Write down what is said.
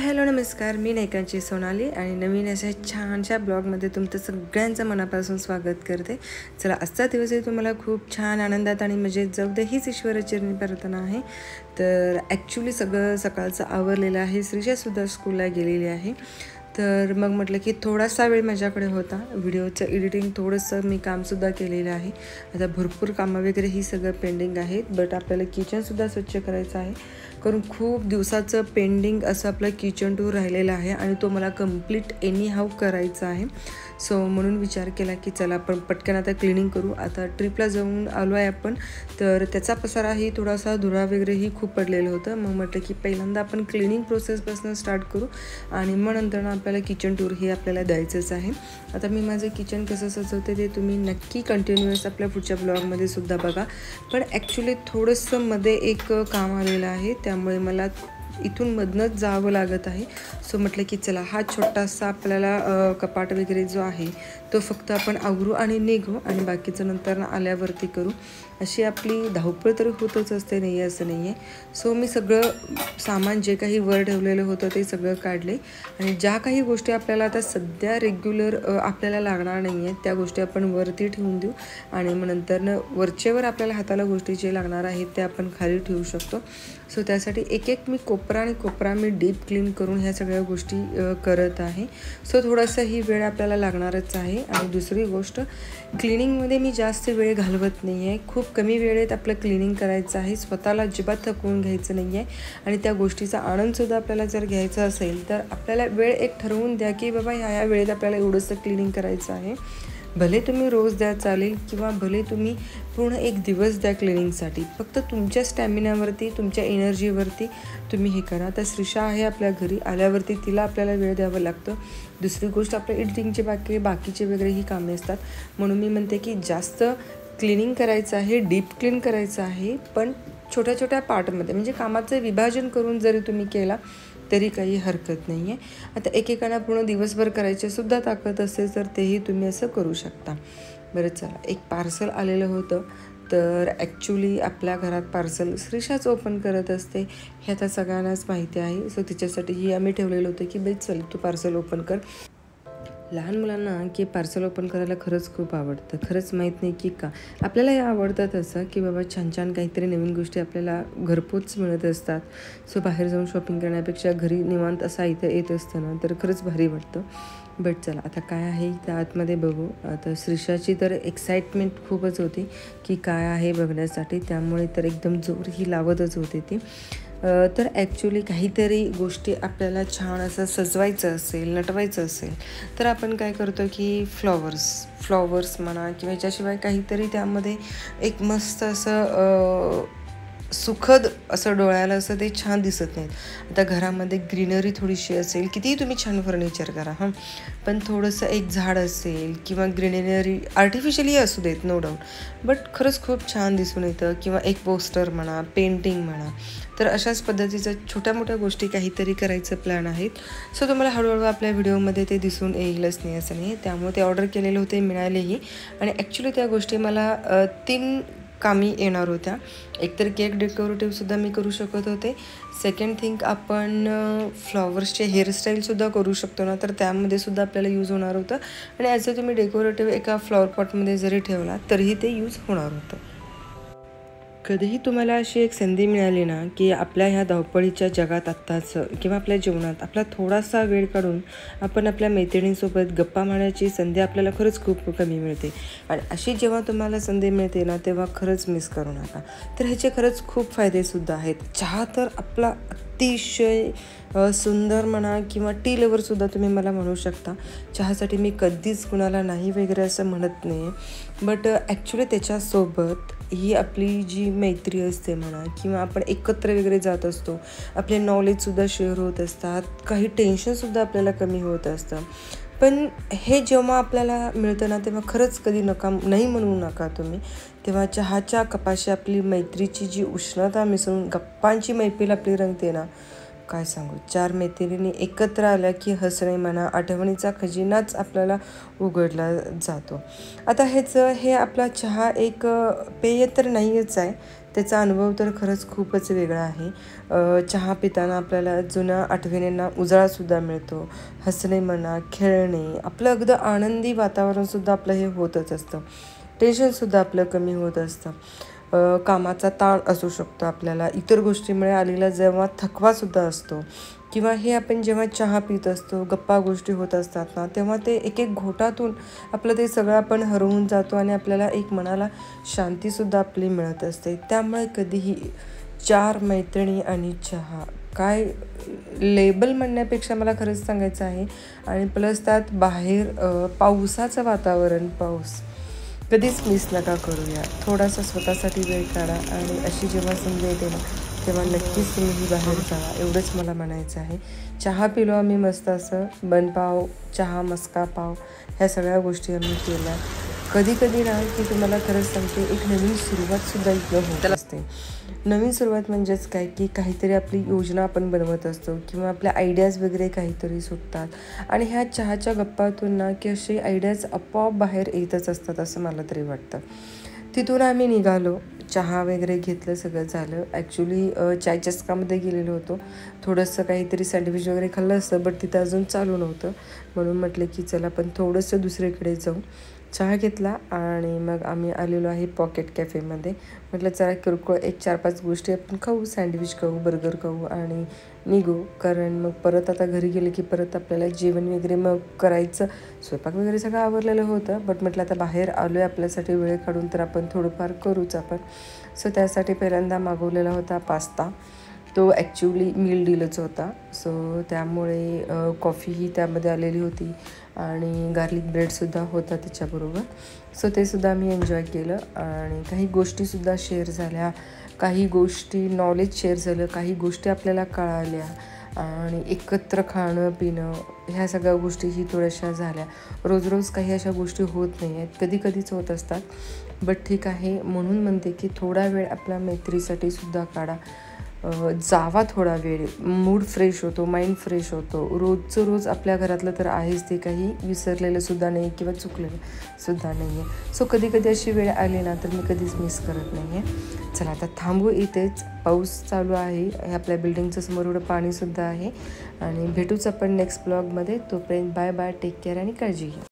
Hello नमस्कार, मी नायकांची सोनाली आणि नवीन अशा छानशा ब्लॉगमध्ये तुमचं सगळ्यांचं मनापासून स्वागत करते. चला, आजचा दिवसही तुम्हाला खूप छान आनंदात आणि मजेत जाऊ दे हीच ईश्वरचरणी प्रार्थना आहे. तर ॲक्च्युली सगळं सकाळचं आवरलेलं आहे. श्रीजासुद्धा स्कूलला गेलेली आहे. तर मग म्हटलं की थोडासा वेळ माझ्याकडे होता. व्हिडिओचं एडिटिंग थोडंसं मी कामसुद्धा केलेलं आहे. आता भरपूर कामं वगैरे ही सगळं पेंडिंग आहेत. बट आपल्याला किचनसुद्धा स्वच्छ करायचं आहे, कारण खूप दिवसाचं पेंडिंग असं आपलं किचन टूर राहिलेलं आहे आणि तो मला कंप्लीट एनी हाऊ करायचा आहे. सो म्हणून विचार केला की चला आपण पटकन आता क्लिनिंग करू. आता ट्रिपला जाऊन आलो आहे आपण, तर त्याचा पसाराही थोडासा धुरा वगैरेही खूप पडलेलं होतं. मग म्हटलं की पहिल्यांदा आपण क्लिनिंग प्रोसेसपासून स्टार्ट करू आणि मग नंतर आपल्याला किचन टूर हे आपल्याला द्यायचंच आहे. आता मी माझं किचन कसं सजवते ते तुम्ही नक्की कंटिन्युअस आपल्या पुढच्या ब्लॉगमध्ये सुद्धा बघा. पण ॲक्च्युली थोडंसं मध्ये एक काम आलेलं आहे, त्यामुळे मला इथून मधनंच जावं लागत आहे. सो म्हटलं की चला हा छोटासा आपल्याला कपाट वगैरे जो आहे तो फक्त आपण आवरू आणि निघू आणि बाकीचं नंतर आल्यावरती करू. अशी आपली धावपळ तर होतच असते, नाही असं नाही आहे. सो मी सगळं सामान जे काही वर ठेवलेलं होतं ते सगळं काढले आणि ज्या काही गोष्टी आपल्याला आता सध्या रेग्युलर आपल्याला लागणार नाही आहेत त्या गोष्टी आपण वरती ठेवून देऊ आणि मग नंतर वरचेवर आपल्याला हाताला गोष्टी जे लागणार आहेत त्या आपण खाली ठेवू शकतो. सो त्यासाठी एक एक मी कोपरा मी डीप क्लीन करून ह्या सगळ्या गोष्टी करत आहे. सो थोडासा ही वेळ आपल्याला लागणारच आहे. आणि दुसरी गोष्ट, क्लिनिंगमध्ये मी जास्त वेळ घालवत नाही आहे. खूप कमी वेळेत आपलं क्लिनिंग करायचं आहे. स्वतःला अजिबात थकवून घ्यायचं नाही आहे आणि त्या गोष्टीचा आनंदसुद्धा आपल्याला जर घ्यायचा असेल तर आपल्याला वेळ एक ठरवून द्या की बाबा ह्या वेळेत आपल्याला एवढंसं क्लिनिंग करायचं आहे. भले तुम्ही रोज द्या चालेल किंवा भले तुम्ही पूर्ण एक दिवस द्या क्लिनिंगसाठी. फक्त तुमच्या स्टॅमिनावरती, तुमच्या एनर्जीवरती तुम्ही हे करा. आता श्रीषा आहे आपल्या घरी, आल्यावरती तिला आपल्याला वेळ द्यावं लागतं. दुसरी गोष्ट, आपल्या एडिटिंगचे बाकीचे वगैरे ही कामे असतात. म्हणून मी म्हणते की जास्त क्लिनिंग करायचं आहे, डीप क्लीन करायचं आहे, पण छोट्या छोट्या पार्टमध्ये, म्हणजे कामाचं विभाजन करून जरी तुम्ही केला तरी काही हरकत नाही आहे. आता एकेकांना पूर्ण दिवसभर करायचीसुद्धा ताकद असेल तर तेही तुम्ही असं करू शकता. बरं चला, एक पार्सल आलेलं होतं. तर ॲक्च्युली आपल्या घरात पार्सल श्रीषाच ओपन करत असते, हे आता सगळ्यांनाच माहिती आहे. सो तिच्यासाठीही आम्ही ठेवलेलं होतं की बाई चल तू पार्सल ओपन कर. लहान मुलांना की पार्सल ओपन करायला खरंच खूप आवडतं. खरंच माहीत नाही की का आपल्याला हे आवडतं तसं की बाबा छान छान काहीतरी नवीन गोष्टी आपल्याला घरपोच मिळत असतात. सो बाहेर जाऊन शॉपिंग करण्यापेक्षा घरी निवांत असा इथं येत असतं ना, तर खरंच भारी वाटतं. बट चला आता काय आहे त्या आतमध्ये बघू. आता श्रीषाची तर एक्साइटमेंट खूपच होती की काय आहे बघण्यासाठी, त्यामुळे तर एकदम जोर ही लावतच होती ती. तर ॲक्च्युली काहीतरी गोष्टी आपल्याला छान असं सजवायचं असेल, नटवायचं असेल तर आपण काय करतो की फ्लॉवर्स म्हणा किंवा याच्याशिवाय काहीतरी त्यामध्ये एक मस्त असं सुखद असं डोळ्याला असं ते छान दिसत नाहीत. आता घरामध्ये ग्रीनरी थोडीशी असेल, कितीही तुम्ही छान फर्निचर करा पण थोडंसं एक झाड असेल किंवा ग्रीनरी आर्टिफिशियली असू देत, नो डाऊट, बट खरंच खूप छान दिसून येतं. किंवा एक पोस्टर म्हणा, पेंटिंग म्हणा, तर अशाच पद्धतीचं छोट्या मोठ्या गोष्टी काहीतरी करायचं प्लॅन आहेत. सो तुम्हाला हळूहळू आपल्या व्हिडिओमध्ये ते दिसून येईलच नाही असं नाही. त्यामुळे ते ऑर्डर केलेले होते, मिळालेही. आणि ॲक्च्युली त्या गोष्टी मला 3 कामी येणार होत्या. एकतर केक डेकोरेटिव्हसुद्धा मी करू शकत होते. सेकंड थिंग, आपण फ्लॉवर्सचे हेअरस्टाईलसुद्धा करू शकतो ना, तर त्यामध्ये सुद्धा आपल्याला यूज होणार होतं. आणि ॲज अ तुम्ही डेकोरेटिव्ह एका फ्लॉवर पॉटमध्ये जरी ठेवला तरीही ते यूज होणार होतं. कधीही तुम्हाला अशी एक संधी मिळाली ना की आपल्या ह्या धावपळीच्या जगात आत्ताच किंवा आपल्या जीवनात आपला थोडासा वेळ काढून आपण आपल्या मैत्रिणींसोबत गप्पा मारण्याची संधी आपल्याला खरंच खूप कमी मिळते. आणि अशी जेव्हा तुम्हाला संधी मिळते ना तेव्हा खरंच मिस करू नका. तर ह्याचे खरंच खूप फायदेसुद्धा आहेत. चहा तर आपला अतिशय सुंदर म्हणा किंवा टी लवरसुद्धा तुम्ही मला म्हणू शकता. चहासाठी मी कधीच कुणाला नाही वगैरे असं म्हणत नाही आहे. बट ॲक्च्युली त्याच्यासोबत ही आपली जी मैत्री असते म्हणा किंवा आपण एकत्र वगैरे जात असतो, आपले नॉलेजसुद्धा शेअर होत असतात, काही टेन्शनसुद्धा आपल्याला कमी होत असतं. पण हे जेव्हा आपल्याला मिळतं ना तेव्हा खरंच कधी नाही म्हणू नका तुम्ही. तेव्हा चहाच्या कपाशी आपली मैत्रीची जी उष्णता मिसळून गप्पांची मैफिल आपली रंगते ना, काय सांगू. 4 मैत्रिणी एकत्र आल्या की हसणे म्हणा, आठवणीचा खजिनाच आपल्याला उघडला जातो. आता हे आपला चहा एक पेय तर नाहीच आहे, त्याचा अनुभव तर खरंच खूपच वेगळा आहे. चहा पिताना आपल्याला जुन्या आठवणींना उजाळासुद्धा मिळतो. हसणे म्हणा, खेळणे, आपलं अगदी आनंदी वातावरणसुद्धा आपलं हे होतच असतं. टेन्शनसुद्धा आपलं कमी होत असतं. कामाचा ताण असू शकतो आपल्याला, इतर गोष्टीमुळे आलेला जेव्हा थकवासुद्धा असतो किंवा हे आपण जेव्हा चहा पित असतो, गप्पा गोष्टी होत असतात ना, तेव्हा ते एक एक घोटातून आपलं ते सगळं आपण हरवून जातो आणि आपल्याला एक मनाला शांतीसुद्धा आपली मिळत असते. त्यामुळे कधीही 4 मैत्रिणी आणि चहा, काय लेबल म्हणण्यापेक्षा मला खरंच सांगायचं आहे. आणि प्लस त्यात बाहेर पावसाचं वातावरण, पाऊस कधीच मिस नका करूया. थोडासा स्वतःसाठी वेळ काढा आणि अशी जेव्हा संधी येते ना, तेव्हा नक्कीच तुम्ही बाहेर जावा, एवढंच मला म्हणायचं आहे. चहा पिलो आम्ही मस्त असं, बनपाव, चहा, मस्का पाव, ह्या सगळ्या गोष्टी आम्ही केल्या. कधी कधी ना की तुम्हाला खरंच सांगते, एक नवीन सुरुवातसुद्धा इथं होत असते. नवीन सुरुवात म्हणजेच काय की काहीतरी आपली योजना आपण बनवत असतो किंवा आपल्या आयडियाज वगैरे काहीतरी सुटतात आणि ह्या चहाच्या गप्पातून ना की असे आयडियाज आपोआप बाहेर येतच असतात असं मला तरी वाटतं. तिथून आम्ही निघालो, चहा वगैरे घेतलं, सगळं झालं. ॲक्च्युली चाय चस्कामध्ये गेलेलो होतो. थोडंसं काहीतरी सँडविच वगैरे खाल्लं असतं, बट तिथं अजून चालू नव्हतं. म्हणून म्हटलं की चला आपण थोडंसं दुसरीकडे जाऊ. चहा घेतला आणि मग आम्ही आलेलो आहे पॉकेट कॅफेमध्ये. म्हटलं चला किरकोळ एक 4-5 गोष्टी आपण खाऊ, सँडविच खाऊ, बर्गर खाऊ आणि निघू. कारण मग परत आता घरी गेले की परत आपल्याला जेवण वगैरे मग करायचं. स्वयंपाक वगैरे सगळं आवरलेलं होतं, बट म्हटलं आता बाहेर आलो आहे आपल्यासाठी वेळ काढून, तर आपण थोडंफार करूच आपण. सो त्यासाठी पहिल्यांदा मागवलेला होता पास्ता. तो ॲक्च्युली मील डीलच होता. सो त्यामुळे कॉफीही त्यामध्ये आलेली होती आणि गार्लिक ब्रेडसुद्धा होता त्याच्याबरोबर. सो ते सुद्धा आम्ही एन्जॉय केलं आणि काही गोष्टीसुद्धा शेअर झाल्या, काही गोष्टी नॉलेज शेअर झालं, काही गोष्टी आपल्याला कळाल्या आणि एकत्र खाणं पिणं ह्या सगळ्या गोष्टीही थोड्याशा झाल्या. रोज रोज काही अशा गोष्टी होत नाही आहेत, कधी कधीच होत असतात. बट ठीक आहे, म्हणून म्हणते की थोडा वेळ आपल्या मैत्रीसाठी सुद्धा काढा. जावा थोडा वेळ, मूड फ्रेश होतो, माइंड फ्रेश होतो. रोजचं रोज आपल्या घरातलं तर आहेच, ते काही विसरलेलं सुद्धा नाही किंवा चुकलेलं सुद्धा नाही आहे. सो कधी कधी अशी वेळ आली ना तर मी कधीच मिस करत नाही आहे. चला आता थांबू इथेच, पाऊस चालू आहे, हे आपल्या बिल्डिंगचं समोर एवढं पाणीसुद्धा आहे आणि भेटूच आपण नेक्स्ट ब्लॉगमध्ये. तोपर्यंत बाय बाय, टेक केअर आणि काळजी घ्या.